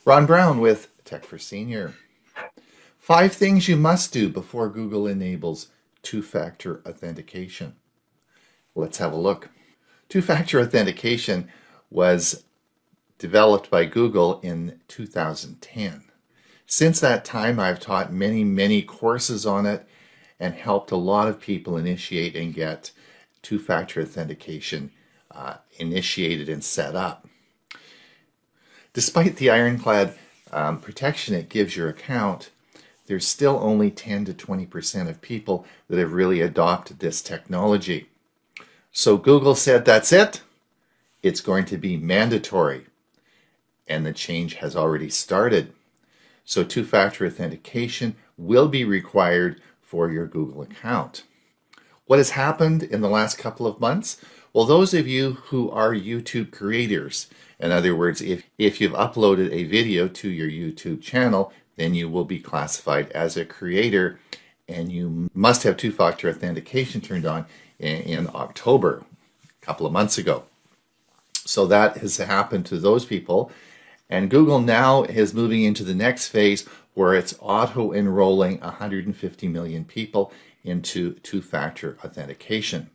Ron Brown with Tech for Senior. 5 things you must do before Google enables two-factor authentication. Let's have a look. Two-factor authentication was developed by Google in 2010. Since that time, I've taught many courses on it and helped a lot of people initiate and get two-factor authentication initiated and set up. Despite the ironclad protection it gives your account, there's still only 10 to 20% of people that have really adopted this technology. So Google said, that's it. It's going to be mandatory. And the change has already started. So two-factor authentication will be required for your Google account. What has happened in the last couple of months? Well, those of you who are YouTube creators, in other words, if you've uploaded a video to your YouTube channel, then you will be classified as a creator, and you must have two-factor authentication turned on in October, a couple of months ago. So that has happened to those people, and Google now is moving into the next phase where it's auto-enrolling 150 million people into two-factor authentication.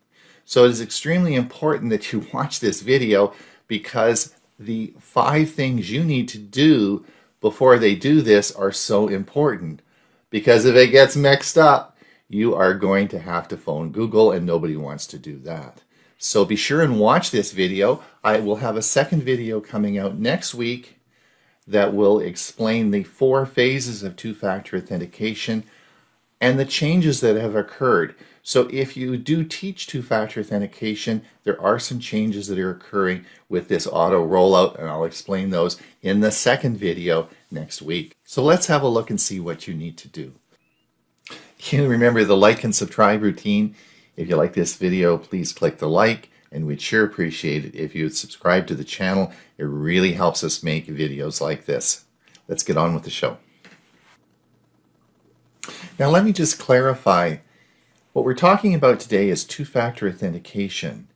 So it is extremely important that you watch this video, because the 5 things you need to do before they do this are so important. Because if it gets mixed up, you are going to have to phone Google, and nobody wants to do that. So be sure and watch this video. I will have a second video coming out next week that will explain the 4 phases of two-factor authentication and the changes that have occurred. So if you do teach two-factor authentication, there are some changes that are occurring with this auto rollout, and I'll explain those in the second video next week. So let's have a look and see what you need to do. You remember the like and subscribe routine. If you like this video, please click the like, and we'd sure appreciate it if you would subscribe to the channel. It really helps us make videos like this. Let's get on with the show. Now let me just clarify. What we're talking about today is two-factor authentication.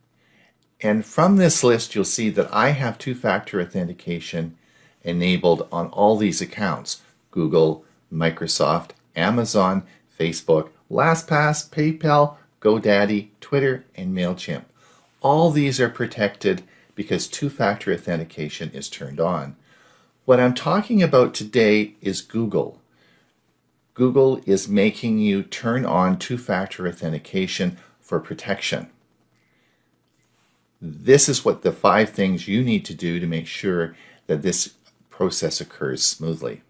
And from this list, you'll see that I have two-factor authentication enabled on all these accounts: Google, Microsoft, Amazon, Facebook, LastPass, PayPal, GoDaddy, Twitter, and MailChimp. All these are protected because two-factor authentication is turned on. What I'm talking about today is Google. Google is making you turn on two-factor authentication for protection. This is what the 5 things you need to do to make sure that this process occurs smoothly.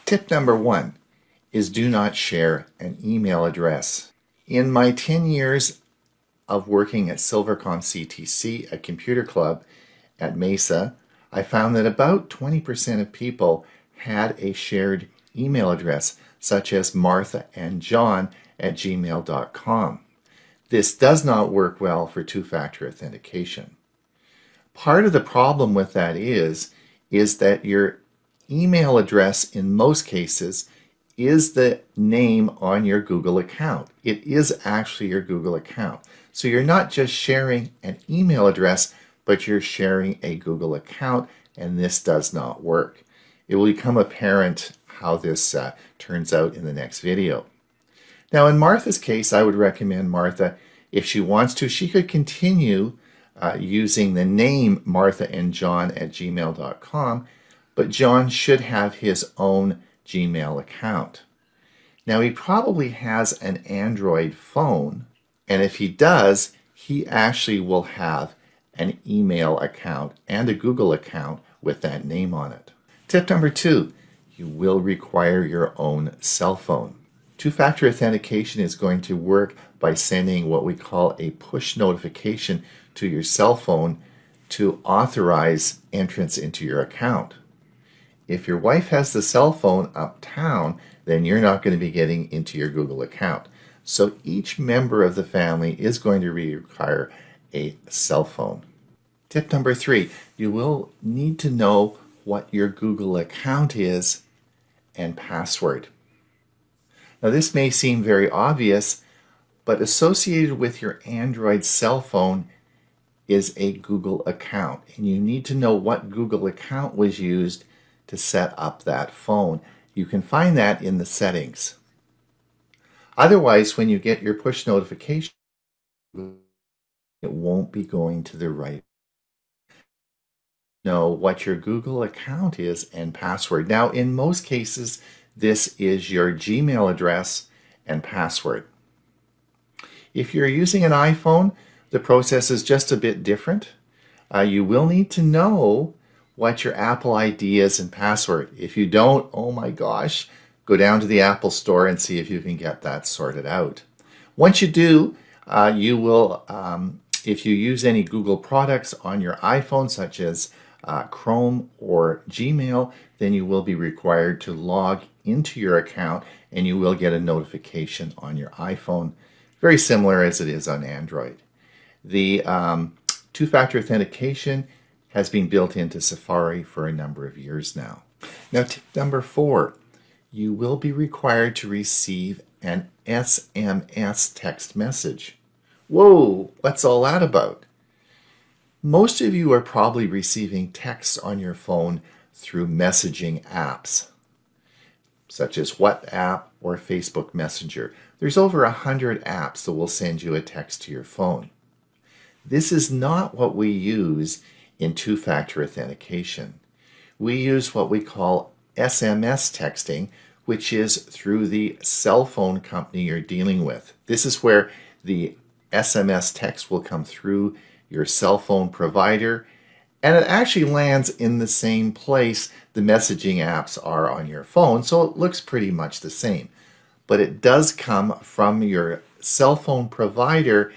Tip number 1 is do not share an email address. In my 10 years of working at Silvercom CTC, a computer club at Mesa, I found that about 20% of people had a shared email address, such as marthaandjohn@gmail.com. This does not work well for two-factor authentication. Part of the problem with that is that your email address in most cases is the name on your Google account. It is actually your Google account. So you're not just sharing an email address, but you're sharing a Google account, and this does not work. It will become apparent how this turns out in the next video. Now in Martha's case, I would recommend Martha, if she wants to, she could continue using the name marthaandjohn@gmail.com, but John should have his own Gmail account. Now he probably has an Android phone, and if he does, he actually will have an email account and a Google account with that name on it. Tip number 2, you will require your own cell phone. Two-factor authentication is going to work by sending what we call a push notification to your cell phone to authorize entrance into your account. If your wife has the cell phone uptown, then you're not going to be getting into your Google account. So each member of the family is going to require a cell phone. Tip number 3, you will need to know what your Google account is and password. Now this may seem very obvious, but associated with your Android cell phone is a Google account, and you need to know what Google account was used to set up that phone. You can find that in the settings. Otherwise, when you get your push notification, it won't be going to the right. Know what your Google account is and password. Now, in most cases, this is your Gmail address and password. If you're using an iPhone, the process is just a bit different. You will need to know what your Apple ID is and password. If you don't, oh my gosh, go down to the Apple Store and see if you can get that sorted out. Once you do, you will, if you use any Google products on your iPhone, such as Chrome or Gmail, then you will be required to log into your account and you will get a notification on your iPhone, very similar as it is on Android. The two-factor authentication has been built into Safari for a number of years now. Now, tip number 4, you will be required to receive an SMS text message. Whoa, what's all that about? Most of you are probably receiving texts on your phone through messaging apps, such as WhatsApp or Facebook Messenger. There's over 100 apps that will send you a text to your phone. This is not what we use in two-factor authentication. We use what we call SMS texting, which is through the cell phone company you're dealing with. This is where the SMS text will come through your cell phone provider, and it actually lands in the same place the messaging apps are on your phone, so it looks pretty much the same. But it does come from your cell phone provider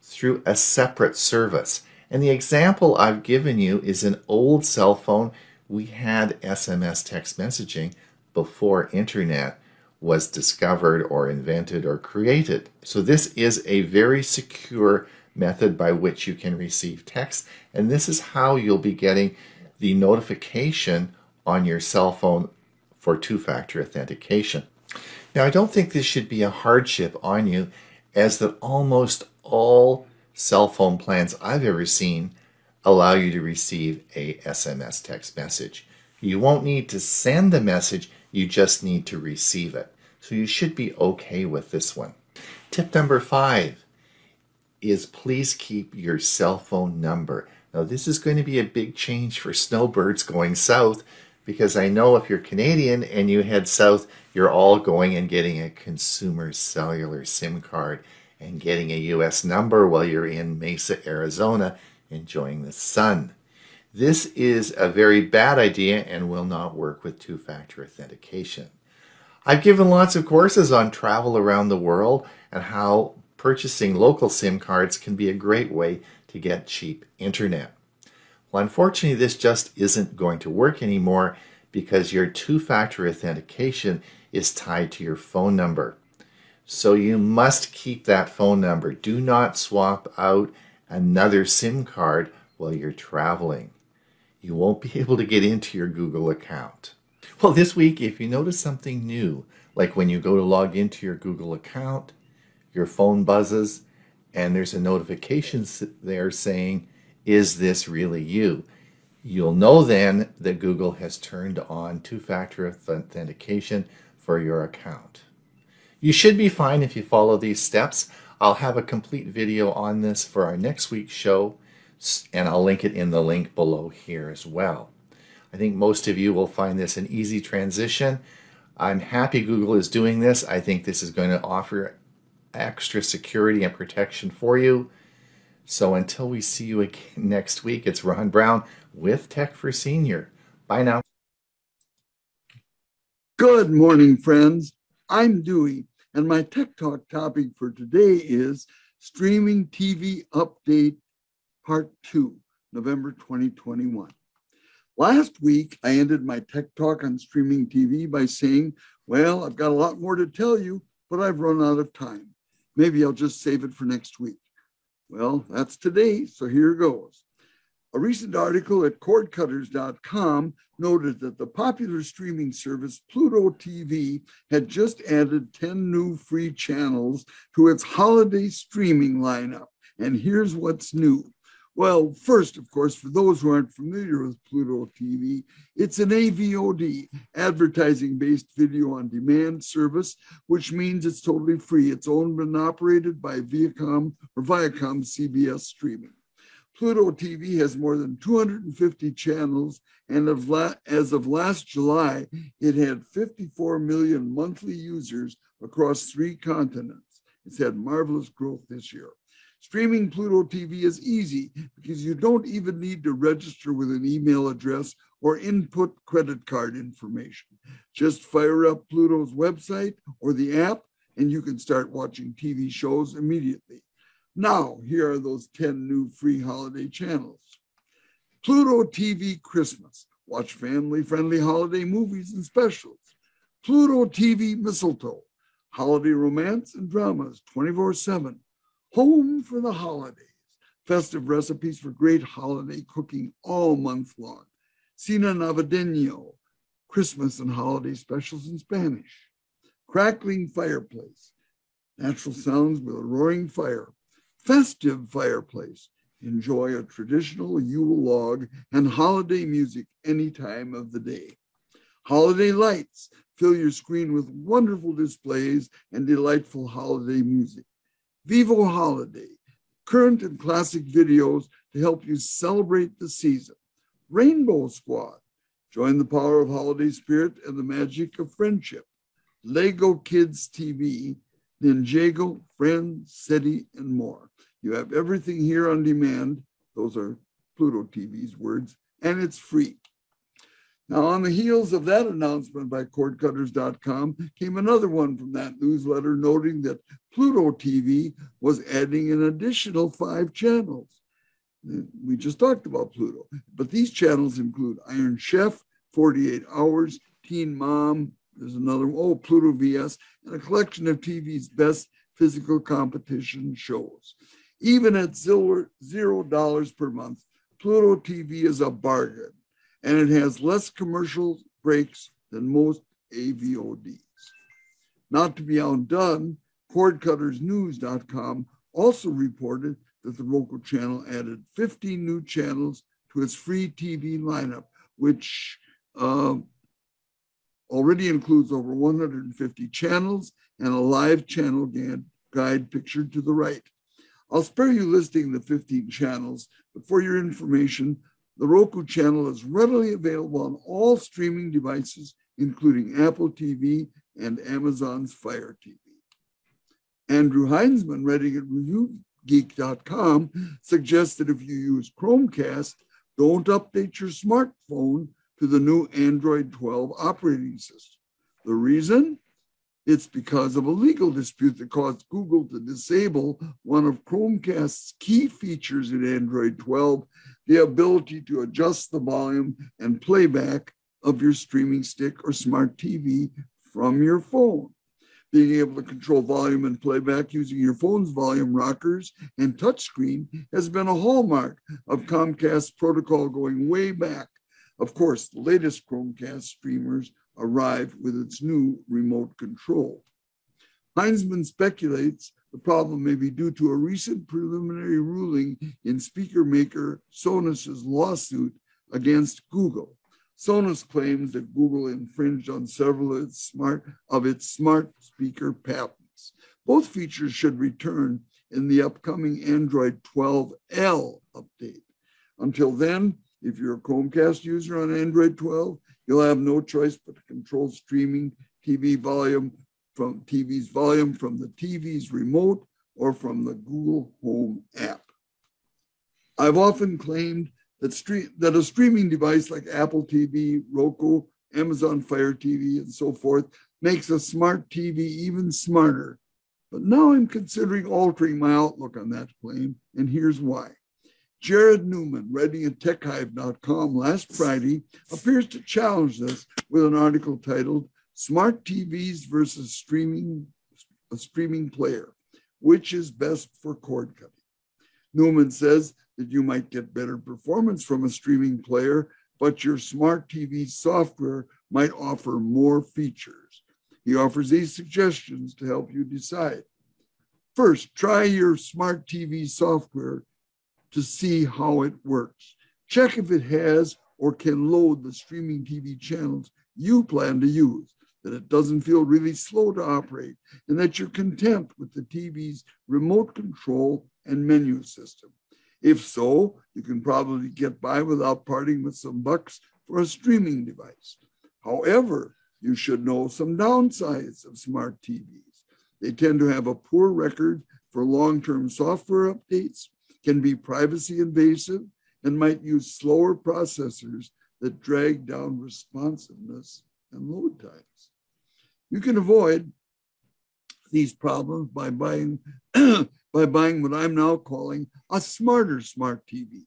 through a separate service. And the example I've given you is an old cell phone. We had SMS text messaging before internet was discovered or invented or created. So this is a very secure method by which you can receive text, and this is how you'll be getting the notification on your cell phone for two-factor authentication. Now, I don't think this should be a hardship on you, as that almost all cell phone plans I've ever seen allow you to receive a SMS text message. You won't need to send the message, you just need to receive it. So you should be okay with this one. Tip number 5 is please keep your cell phone number. Now, this is going to be a big change for snowbirds going south, because I know if you're Canadian and you head south, you're all going and getting a consumer cellular SIM card and getting a US number while you're in Mesa, Arizona, enjoying the sun. This is a very bad idea and will not work with two-factor authentication. I've given lots of courses on travel around the world and how purchasing local SIM cards can be a great way to get cheap internet. Well, unfortunately, this just isn't going to work anymore because your two-factor authentication is tied to your phone number. So you must keep that phone number. Do not swap out another SIM card while you're traveling. You won't be able to get into your Google account. Well, this week, if you notice something new, like when you go to log into your Google account, your phone buzzes, and there's a notification there saying, "Is this really you?" You'll know then that Google has turned on two-factor authentication for your account. You should be fine if you follow these steps. I'll have a complete video on this for our next week's show, and I'll link it in the link below here as well. I think most of you will find this an easy transition. I'm happy Google is doing this. I think this is going to offer extra security and protection for you. So until we see you again next week, it's Ron Brown with Tech for Senior. Bye now. Good morning, friends. I'm Dewey, and my Tech Talk topic for today is Streaming TV Update Part 2, November 2021. Last week, I ended my Tech Talk on streaming TV by saying, well, I've got a lot more to tell you, but I've run out of time. Maybe I'll just save it for next week. Well, that's today, so here goes. A recent article at cordcutters.com noted that the popular streaming service Pluto TV had just added 10 new free channels to its holiday streaming lineup. And here's what's new. Well, first, of course, for those who aren't familiar with Pluto TV, it's an AVOD, advertising-based video on demand service, which means it's totally free. It's owned and operated by Viacom or Viacom CBS Streaming. Pluto TV has more than 250 channels, and as of last July, it had 54 million monthly users across 3 continents. It's had marvelous growth this year. Streaming Pluto TV is easy because you don't even need to register with an email address or input credit card information. Just fire up Pluto's website or the app, and you can start watching TV shows immediately. Now, here are those 10 new free holiday channels. Pluto TV Christmas. Watch family-friendly holiday movies and specials. Pluto TV Mistletoe. Holiday romance and dramas 24/7. Home for the holidays. Festive recipes for great holiday cooking all month long. Cena Navideño. Christmas and holiday specials in Spanish. Crackling fireplace. Natural sounds with a roaring fire. Festive fireplace. Enjoy a traditional Yule log and holiday music any time of the day. Holiday lights. Fill your screen with wonderful displays and delightful holiday music. Vivo Holiday. Current and classic videos to help you celebrate the season. Rainbow Squad. Join the power of holiday spirit and the magic of friendship. Lego Kids TV. Ninjago, Friends, SETI, and more. You have everything here on demand. Those are Pluto TV's words, and it's free. Now, on the heels of that announcement by cordcutters.com came another one from that newsletter noting that Pluto TV was adding an additional 5 channels. We just talked about Pluto, but these channels include Iron Chef, 48 Hours, Teen Mom, there's another one, Pluto VS, and a collection of TV's best physical competition shows. Even at $0 per month, Pluto TV is a bargain, and it has less commercial breaks than most AVODs. Not to be outdone, cordcuttersnews.com also reported that the Roku channel added 15 new channels to its free TV lineup, which already includes over 150 channels and a live channel guide pictured to the right. I'll spare you listing the 15 channels, but for your information, the Roku channel is readily available on all streaming devices, including Apple TV and Amazon's Fire TV. Andrew Heinzman, writing at ReviewGeek.com, suggests that if you use Chromecast, don't update your smartphone to the new Android 12 operating system. The reason? It's because of a legal dispute that caused Google to disable one of Chromecast's key features in Android 12, the ability to adjust the volume and playback of your streaming stick or smart TV from your phone. Being able to control volume and playback using your phone's volume rockers and touchscreen has been a hallmark of Comcast's protocol going way back. Of course, the latest Chromecast streamers arrive with its new remote control. Heinzman speculates the problem may be due to a recent preliminary ruling in speaker maker Sonos's lawsuit against Google. Sonos claims that Google infringed on several of its smart speaker patents. Both features should return in the upcoming Android 12L update. Until then, if you're a Chromecast user on Android 12, you'll have no choice but to control streaming TV's volume from the TV's remote or from the Google Home app. I've often claimed that a streaming device like Apple TV, Roku, Amazon Fire TV, and so forth makes a smart TV even smarter. But now I'm considering altering my outlook on that claim, and here's why. Jared Newman, writing at TechHive.com last Friday, appears to challenge this with an article titled Smart TVs versus a streaming player. Which is best for cord cutting? Newman says that you might get better performance from a streaming player, but your smart TV software might offer more features. He offers these suggestions to help you decide. First, try your smart TV software to see how it works. Check if it has or can load the streaming TV channels you plan to use, that it doesn't feel really slow to operate, and that you're content with the TV's remote control and menu system. If so, you can probably get by without parting with some bucks for a streaming device. However, you should know some downsides of smart TVs. They tend to have a poor record for long-term software updates, can be privacy invasive, and might use slower processors that drag down responsiveness and load times. You can avoid these problems by buying what I'm now calling a smarter smart TV.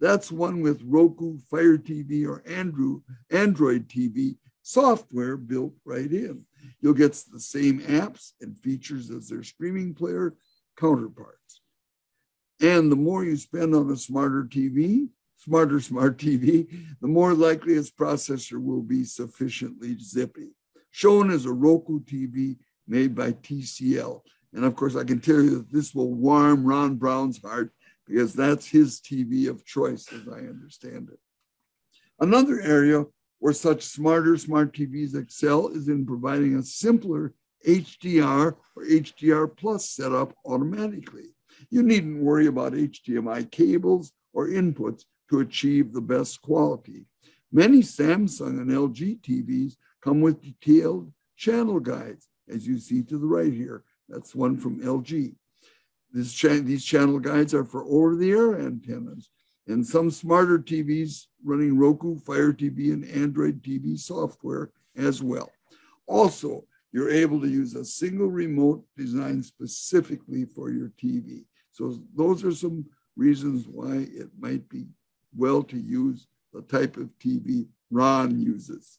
That's one with Roku, Fire TV, or Android TV software built right in. You'll get the same apps and features as their streaming player counterparts. And the more you spend on a smarter smart TV, the more likely its processor will be sufficiently zippy. Shown as a Roku TV made by TCL. And of course, I can tell you that this will warm Ron Brown's heart because that's his TV of choice, as I understand it. Another area where such smarter smart TVs excel is in providing a simpler HDR or HDR plus setup automatically. You needn't worry about HDMI cables or inputs to achieve the best quality. Many Samsung and LG TVs come with detailed channel guides, as you see to the right here. That's one from LG. These channel guides are for over-the-air antennas, and some smarter TVs running Roku, Fire TV, and Android TV software as well. Also, you're able to use a single remote designed specifically for your TV. So those are some reasons why it might be well to use the type of TV Ron uses.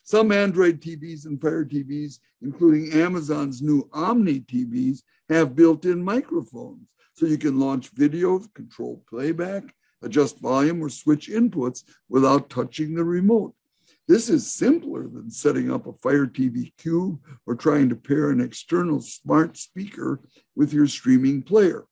Some Android TVs and Fire TVs, including Amazon's new Omni TVs, have built-in microphones. So you can launch video, control playback, adjust volume, or switch inputs without touching the remote. This is simpler than setting up a Fire TV Cube or trying to pair an external smart speaker with your streaming player.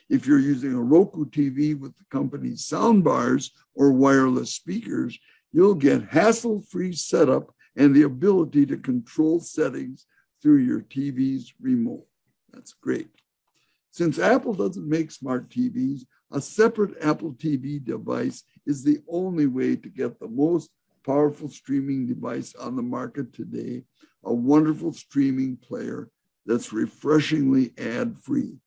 If you're using a Roku TV with the company's soundbars or wireless speakers, you'll get hassle-free setup and the ability to control settings through your TV's remote. That's great. Since Apple doesn't make smart TVs, a separate Apple TV device is the only way to get the most powerful streaming device on the market today, a wonderful streaming player that's refreshingly ad-free.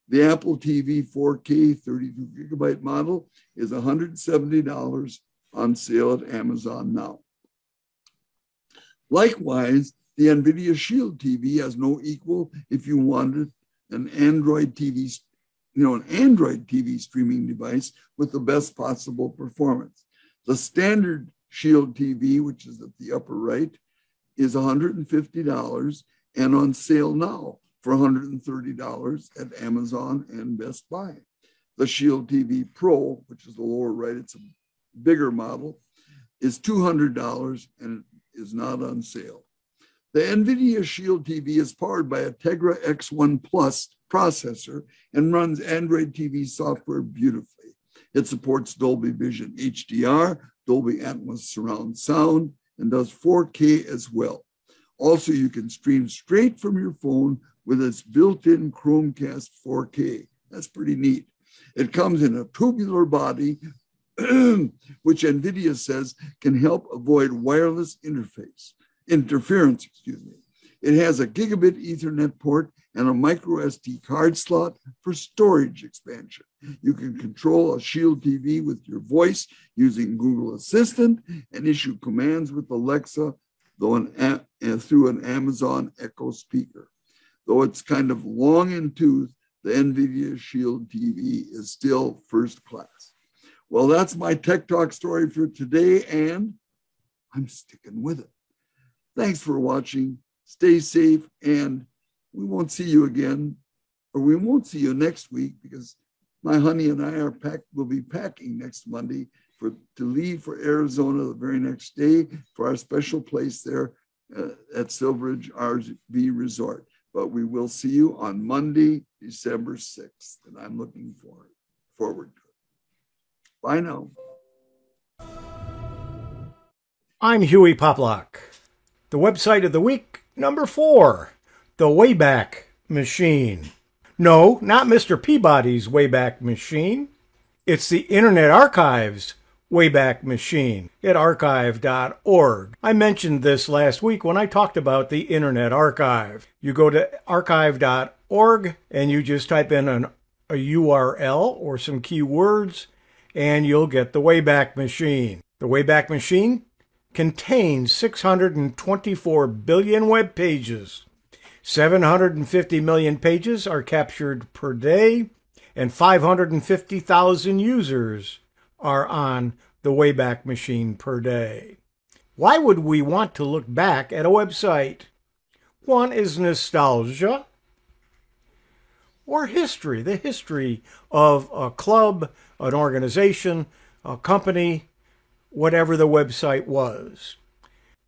The Apple TV 4K 32 gigabyte model is $170 on sale at Amazon now. Likewise, the NVIDIA Shield TV has no equal if you wanted an Android TV streaming device with the best possible performance. The standard Shield TV, which is at the upper right, is $150 and on sale now for $130 at Amazon and Best Buy. The Shield TV Pro, which is the lower right, it's a bigger model, is $200 and is not on sale. The NVIDIA Shield TV is powered by a Tegra X1 Plus processor and runs Android TV software beautifully. It supports Dolby Vision HDR, Dolby Atmos surround sound, and does 4K as well. Also, you can stream straight from your phone with its built-in Chromecast 4K. That's pretty neat. It comes in a tubular body, which NVIDIA says can help avoid wireless interference. It has a gigabit Ethernet port and a micro SD card slot for storage expansion. You can control a Shield TV with your voice using Google Assistant and issue commands with Alexa through an Amazon Echo speaker. Though it's kind of long in tooth, the NVIDIA Shield TV is still first class. Well, that's my Tech Talk story for today, and I'm sticking with it. Thanks for watching. Stay safe, and we won't see you again, or we won't see you next week because my honey and I will be packing next Monday to leave for Arizona the very next day for our special place there at Silveridge RV Resort. But we will see you on Monday, December 6th, and I'm looking forward to it. Bye now. I'm Huey Poplock. The website of the week, number 4, the Wayback Machine. No, not Mr. Peabody's Wayback Machine. It's the Internet Archive's Wayback Machine at archive.org. I mentioned this last week when I talked about the Internet Archive. You go to archive.org and you just type in a URL or some keywords and you'll get the Wayback Machine. The Wayback Machine contains 624 billion web pages. 750 million pages are captured per day, and 550,000 users are on the Wayback Machine per day. Why would we want to look back at a website? One is nostalgia, or history, the history of a club, an organization, a company, whatever the website was.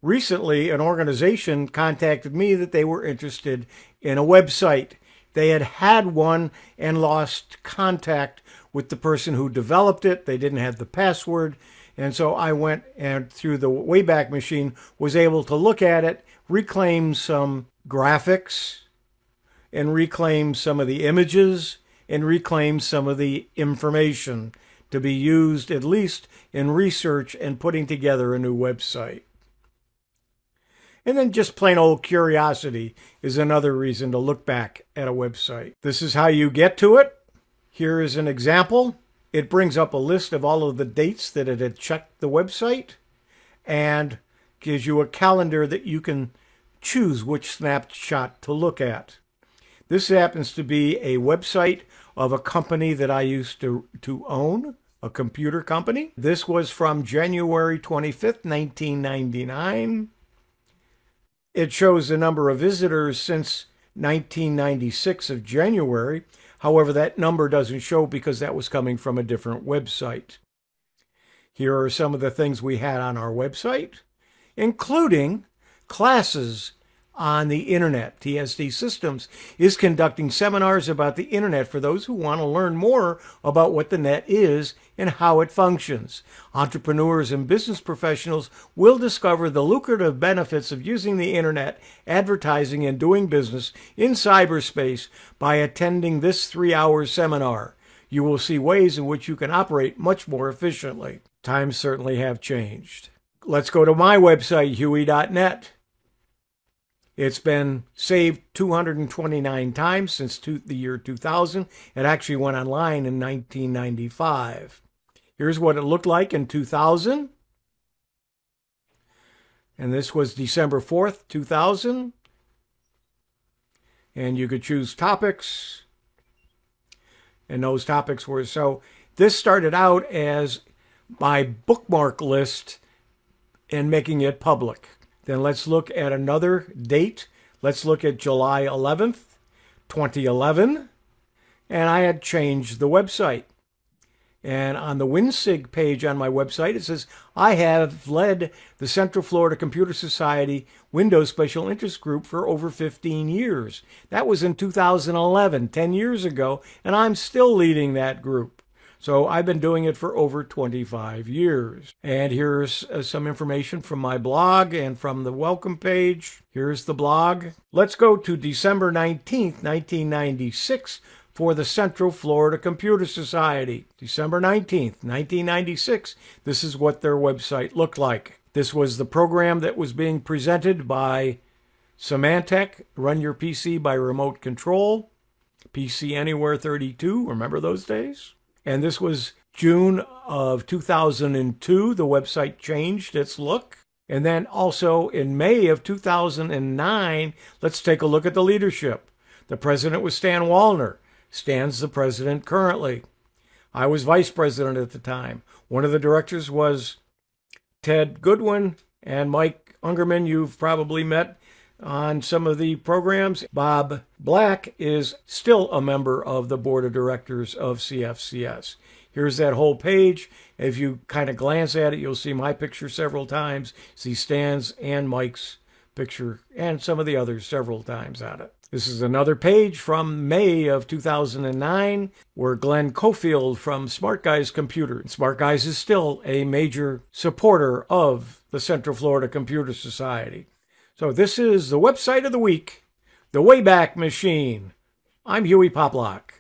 Recently, an organization contacted me that they were interested in a website. They had had one and lost contact with the person who developed it. They didn't have the password. And so I went and through the Wayback Machine was able to look at it, reclaim some graphics, and reclaim some of the images, and reclaim some of the information to be used at least in research and putting together a new website. And then just plain old curiosity is another reason to look back at a website. This is how you get to it. Here is an example. It brings up a list of all of the dates that it had checked the website and gives you a calendar that you can choose which snapshot to look at. This happens to be a website of a company that I used to own, a computer company. This was from January 25th, 1999. It shows the number of visitors since 1996 of January. However, that number doesn't show because that was coming from a different website. Here are some of the things we had on our website, including classes on the internet. TSD Systems is conducting seminars about the internet for those who want to learn more about what the net is and how it functions. Entrepreneurs and business professionals will discover the lucrative benefits of using the internet, advertising, and doing business in cyberspace by attending this 3-hour seminar. You will see ways in which you can operate much more efficiently. Times certainly have changed. Let's go to my website, huey.net. It's been saved 229 times since the year 2000. It actually went online in 1995. Here's what it looked like in 2000. And this was December 4th, 2000. And you could choose topics. And those topics were, so this started out as my bookmark list and making it public. Then let's look at another date. Let's look at July 11th, 2011. And I had changed the website. And on the WinSig page on my website, it says, I have led the Central Florida Computer Society Windows Special Interest Group for over 15 years. That was in 2011, 10 years ago, and I'm still leading that group. So I've been doing it for over 25 years. And here's some information from my blog and from the welcome page. Here's the blog. Let's go to December 19th, 1996 for the Central Florida Computer Society. December 19th, 1996. This is what their website looked like. This was the program that was being presented by Symantec, Run Your PC by Remote Control, PC Anywhere 32. Remember those days? And this was June of 2002. The website changed its look. And then also in May of 2009, let's take a look at the leadership. The president was Stan Wallner. Stan's the president currently. I was vice president at the time. One of the directors was Ted Goodwin and Mike Ungerman. You've probably met on some of the programs. Bob Black is still a member of the board of directors of CFCS. Here's that whole page. If you kind of glance at it, you'll see my picture several times, see Stan's and Mike's picture, and some of the others several times on it. This is another page from May of 2009 where Glenn Cofield from Smart Guys Computer. Smart Guys is still a major supporter of the Central Florida Computer Society. So this is the website of the week, the Wayback Machine. I'm Huey Poplock.